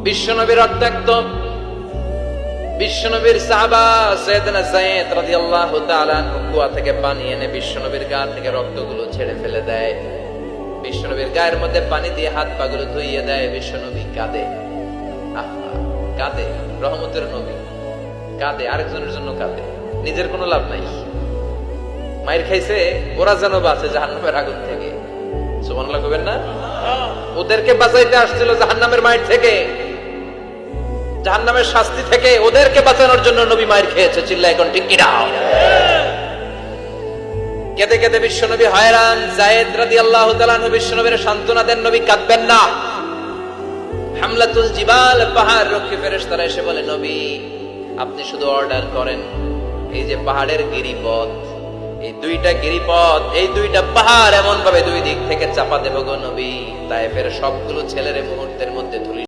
বিশ্বনবী রক্তাক্ত, বিশ্বনবীর সাহাবা সাইয়েদনা যায়েদ রাদিয়াল্লাহু তাআলা কুয়া থেকে পানি এনে বিশ্বনবীর গা থেকে রক্তগুলো ছেড়ে ফেলে দেয়। বিশ্বনবীর গায়ের মধ্যে পানি দিয়ে হাত পা গুলো ধুইয়ে দেয়। বিশ্বনবী কাঁদে, কাঁদে। রহমতের নবী কাঁদে, আরেকজনের জন্য কাঁদে, নিজের কোনো লাভ নাই। মায়ের খাইছে, ওরা যেন বাঁচে জাহান্নামের আগুন থেকে। সুবহানাল্লাহ কইবেন না? ওদেরকে বাঁচাইতে আসছিল জাহান্নামের মায়ের থেকে, জাহান্নামের শাস্তি থেকে। ওদেরকে বাঁচানোর জন্য নবী মায়ের খেয়েছে। চিল্লায় এখন ঠিক কিনা? কেঁদে কেঁদে বিশ্বনবী হয়রান। যায়েদ রাদিয়াল্লাহু তাআলা আনহু বিশ্বনবীর সান্ত্বনা দেন, নবী কাঁদবেন না। হামলাতুল জিবাল, পাহাড় রক্ষী ফেরেশতারা এসে বলে, নবী আপনি শুধু অর্ডার করেন, এই যে পাহাড়ের গিরিপথ, এই দুইটা গিরিপথ, এই দুইটা পাহাড় এমন ভাবে দুই দিক থেকে চাপা দেব গো নবী, তায়েফের সবগুলো ছেলের মুহূর্তের মধ্যে ধুলি